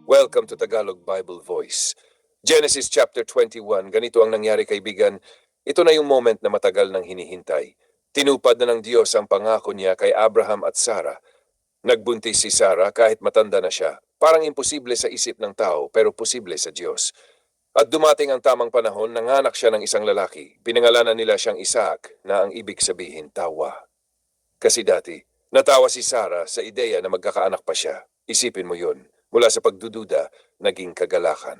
Welcome to Tagalog Bible Voice. Genesis chapter 21, ganito ang nangyari kaibigan. Ito na yung moment na matagal nang hinihintay. Tinupad na ng Diyos ang pangako niya kay Abraham at Sarah. Nagbuntis si Sarah kahit matanda na siya. Parang imposible sa isip ng tao pero posible sa Diyos. At dumating ang tamang panahon, nanganak siya ng isang lalaki. Pinangalanan nila siyang Isaac na ang ibig sabihin tawa. Kasi dati, natawa si Sarah sa ideya na magkakaanak pa siya. Isipin mo yun. Mula sa pagdududa, naging kagalakan.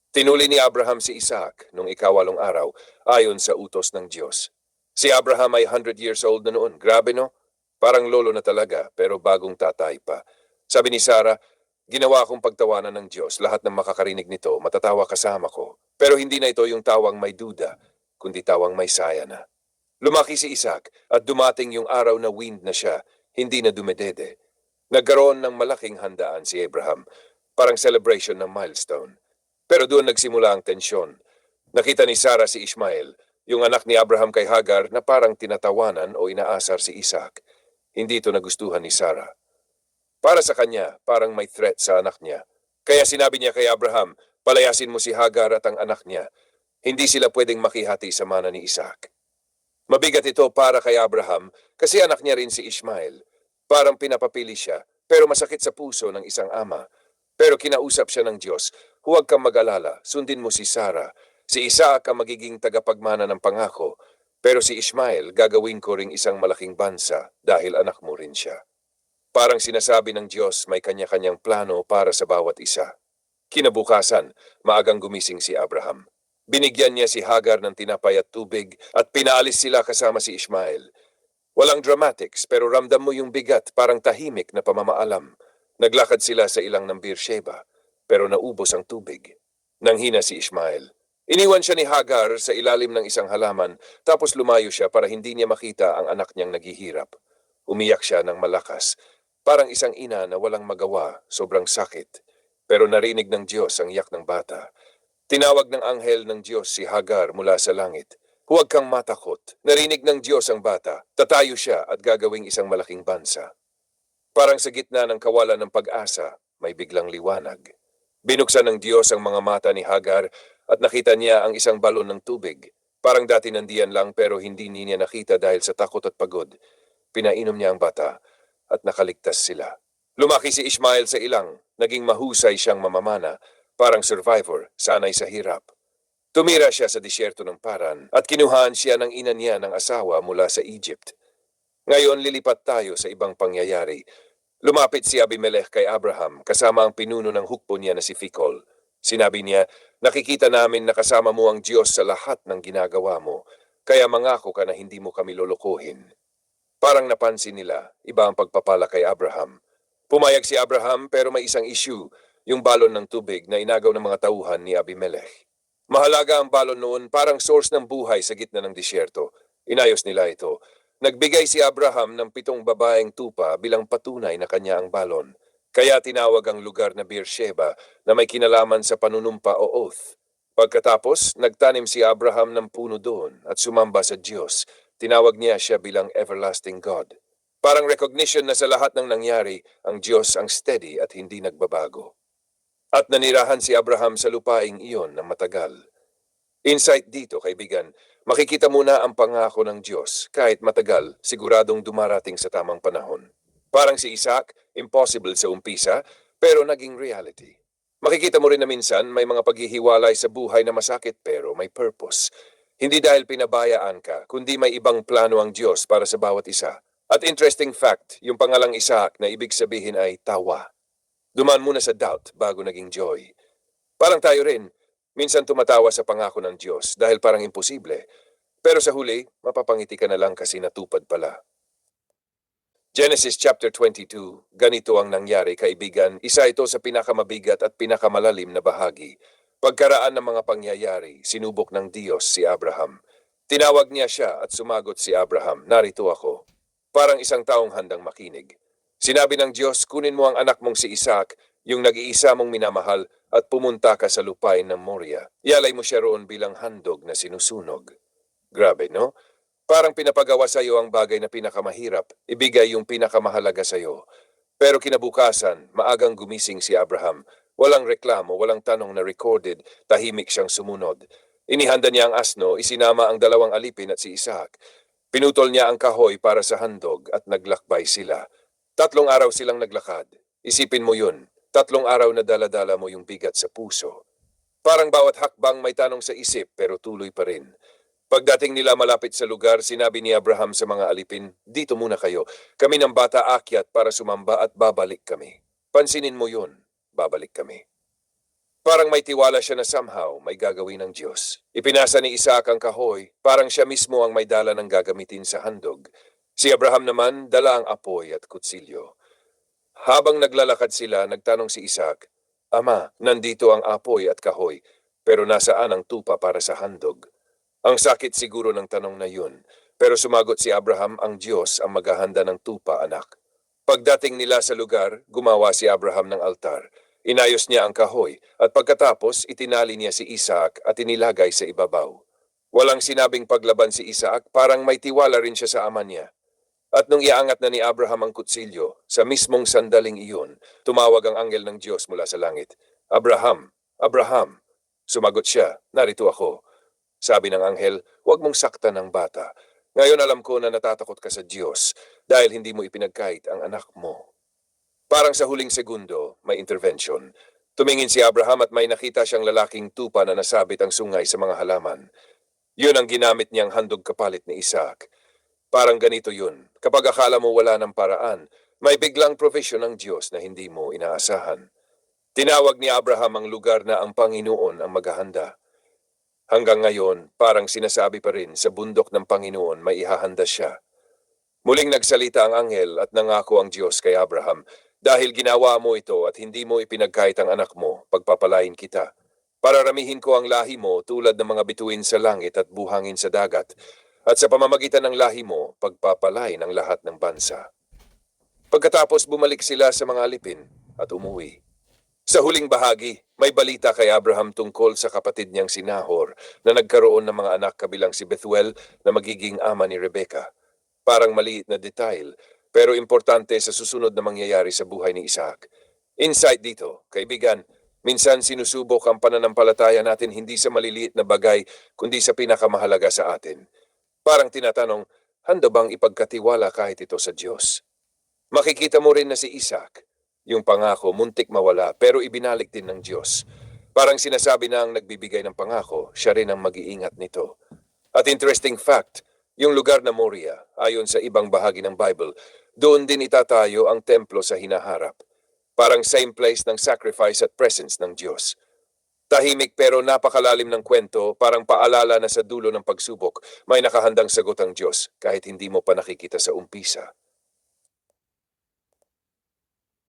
Tinuli ni Abraham si Isaac nung ikawalong araw ayon sa utos ng Diyos. Si Abraham ay 100 years old na noon. Grabe no? Parang lolo na talaga pero bagong tatay pa. Sabi ni Sarah, ginawa akong pagtawanan ng Diyos. Lahat ng makakarinig nito, matatawa kasama ko. Pero hindi na ito yung tawang may duda, kundi tawang may saya na. Lumaki si Isaac at dumating yung araw na wind na siya, hindi na dumedede. Nagkaroon ng malaking handaan si Abraham, parang celebration ng milestone. Pero doon nagsimula ang tensyon. Nakita ni Sarah si Ishmael, yung anak ni Abraham kay Hagar na parang tinatawanan o inaasar si Isaac. Hindi ito nagustuhan ni Sarah. Para sa kanya, parang may threat sa anak niya. Kaya sinabi niya kay Abraham, palayasin mo si Hagar at ang anak niya. Hindi sila pwedeng makihati sa mana ni Isaac. Mabigat ito para kay Abraham kasi anak niya rin si Ishmael. Parang pinapapili siya, pero masakit sa puso ng isang ama. Pero kinausap siya ng Diyos, huwag kang mag-alala, sundin mo si Sarah. Si Isaac ang magiging tagapagmana ng pangako, pero si Ishmael gagawin ko ring isang malaking bansa dahil anak mo rin siya. Parang sinasabi ng Diyos may kanya-kanyang plano para sa bawat isa. Kinabukasan, maagang gumising si Abraham. Binigyan niya si Hagar ng tinapay at tubig at pinaalis sila kasama si Ishmael. Walang dramatics pero ramdam mo yung bigat, parang tahimik na pamamaalam. Naglakad sila sa ilang ng Beersheba, pero naubos ang tubig. Nanghina si Ishmael. Iniwan siya ni Hagar sa ilalim ng isang halaman, tapos lumayo siya para hindi niya makita ang anak niyang naghihirap. Umiyak siya ng malakas, parang isang ina na walang magawa, sobrang sakit. Pero narinig ng Diyos ang iyak ng bata. Tinawag ng anghel ng Diyos si Hagar mula sa langit. Huwag kang matakot. Narinig ng Diyos ang bata. Tatayo siya at gagawing isang malaking bansa. Parang sa gitna ng kawalan ng pag-asa, may biglang liwanag. Binuksan ng Diyos ang mga mata ni Hagar at nakita niya ang isang balon ng tubig. Parang dati nandiyan lang pero hindi niya nakita dahil sa takot at pagod. Pinainom niya ang bata at nakaligtas sila. Lumaki si Ishmael sa ilang, naging mahusay siyang mamamana, parang survivor, sanay sa hirap. Tumira siya sa disyerto ng Paran at kinuhaan siya ng ina niya ng asawa mula sa Egypt. Ngayon lilipat tayo sa ibang pangyayari. Lumapit si Abimelech kay Abraham kasama ang pinuno ng hukbo niya na si Phicol. Sinabi niya, nakikita namin na kasama mo ang Diyos sa lahat ng ginagawa mo, kaya mangako ka na hindi mo kami lolokohin. Parang napansin nila, iba ang pagpapala kay Abraham. Pumayag si Abraham pero may isang issue, yung balon ng tubig na inagaw ng mga tauhan ni Abimelech. Mahalaga ang balon noon, parang source ng buhay sa gitna ng disyerto. Inayos nila ito. Nagbigay si Abraham ng 7 babaeng tupa bilang patunay na kanya ang balon. Kaya tinawag ang lugar na Beersheba na may kinalaman sa panunumpa o oath. Pagkatapos, nagtanim si Abraham ng puno doon at sumamba sa Diyos. Tinawag niya siya bilang Everlasting God. Parang recognition na sa lahat ng nangyari, ang Diyos ang steady at hindi nagbabago. At nanirahan si Abraham sa lupaing iyon ng matagal. Insight dito, kaibigan, makikita muna ang pangako ng Diyos. Kahit matagal, siguradong dumarating sa tamang panahon. Parang si Isaac, impossible sa umpisa, pero naging reality. Makikita mo rin na minsan may mga paghihiwalay sa buhay na masakit pero may purpose. Hindi dahil pinabayaan ka, kundi may ibang plano ang Diyos para sa bawat isa. At interesting fact, yung pangalang Isaac na ibig sabihin ay tawa. Dumaan muna sa doubt bago naging joy. Parang tayo rin, minsan tumatawa sa pangako ng Diyos dahil parang imposible. Pero sa huli, mapapangiti ka na lang kasi natupad pala. Genesis chapter 22, ganito ang nangyari kaibigan. Isa ito sa pinakamabigat at pinakamalalim na bahagi. Pagkaraan ng mga pangyayari, sinubok ng Diyos si Abraham. Tinawag niya siya at sumagot si Abraham, narito ako. Parang isang taong handang makinig. Sinabi ng Diyos, kunin mo ang anak mong si Isaac, yung nag-iisa mong minamahal, at pumunta ka sa lupain ng Moria. Ialay mo siya roon bilang handog na sinusunog. Grabe, no? Parang pinapagawa sa iyo ang bagay na pinakamahirap, ibigay yung pinakamahalaga sa iyo. Pero kinabukasan, maagang gumising si Abraham. Walang reklamo, walang tanong na recorded, tahimik siyang sumunod. Inihanda niya ang asno, isinama ang dalawang alipin at si Isaac. Pinutol niya ang kahoy para sa handog at naglakbay sila. 3 araw silang naglakad. Isipin mo yun, 3 araw na dala-dala mo yung bigat sa puso. Parang bawat hakbang may tanong sa isip pero tuloy pa rin. Pagdating nila malapit sa lugar, sinabi ni Abraham sa mga alipin, "Dito muna kayo. Kami ng bata akyat para sumamba at babalik kami." Pansinin mo yun, babalik kami. Parang may tiwala siya na somehow may gagawin ng Diyos. Ipinasa ni Isaac ang kahoy, parang siya mismo ang may dala ng gagamitin sa handog. Si Abraham naman dala ang apoy at kutsilyo. Habang naglalakad sila, nagtanong si Isaac, "Ama, nandito ang apoy at kahoy, pero nasaan ang tupa para sa handog?" Ang sakit siguro ng tanong na yun, pero sumagot si Abraham, "Ang Diyos ang maghahanda ng tupa, anak." Pagdating nila sa lugar, gumawa si Abraham ng altar. Inayos niya ang kahoy at pagkatapos itinali niya si Isaac at inilagay sa ibabaw. Walang sinabing paglaban si Isaac, parang may tiwala rin siya sa ama niya. At nung iangat na ni Abraham ang kutsilyo, sa mismong sandaling iyon, tumawag ang anghel ng Diyos mula sa langit. "Abraham, Abraham." Sumagot siya, "Narito ako." Sabi ng anghel, "Huwag mong saktan ang bata. Ngayon alam ko na natatakot ka sa Diyos dahil hindi mo ipinagkait ang anak mo." Parang sa huling segundo, may intervention. Tumingin si Abraham at may nakita siyang lalaking tupa na nasabit ang sungay sa mga halaman. Yun ang ginamit niyang handog kapalit ni Isaac. Parang ganito yun. Kapag akala mo wala ng paraan, may biglang provision ng Diyos na hindi mo inaasahan. Tinawag ni Abraham ang lugar na ang Panginoon ang maghahanda. Hanggang ngayon, parang sinasabi pa rin sa bundok ng Panginoon may ihahanda siya. Muling nagsalita ang anghel at nangako ang Diyos kay Abraham, "Dahil ginawa mo ito at hindi mo ipinagkait ang anak mo, pagpapalain kita. Pararamihin ko ang lahi mo tulad ng mga bituin sa langit at buhangin sa dagat, at sa pamamagitan ng lahi mo, pagpapalain ang lahat ng bansa." Pagkatapos bumalik sila sa mga alipin at umuwi. Sa huling bahagi, may balita kay Abraham tungkol sa kapatid niyang si Nahor na nagkaroon ng mga anak kabilang si Bethuel na magiging ama ni Rebecca. Parang maliit na detail, pero importante sa susunod na mangyayari sa buhay ni Isaac. Insight dito, kaibigan, minsan sinusubok ang pananampalataya natin hindi sa maliliit na bagay, kundi sa pinakamahalaga sa atin. Parang tinatanong, handa bang ipagkatiwala kahit ito sa Diyos? Makikita mo rin na si Isaac, yung pangako muntik mawala pero ibinalik din ng Diyos. Parang sinasabi na ang nagbibigay ng pangako, siya rin ang mag-iingat nito. At interesting fact, yung lugar na Moria, ayon sa ibang bahagi ng Bible, doon din itatayo ang templo sa hinaharap. Parang same place ng sacrifice at presence ng Diyos. Tahimik pero napakalalim ng kwento, parang paalala na sa dulo ng pagsubok, may nakahandang sagot ang Diyos kahit hindi mo pa nakikita sa umpisa.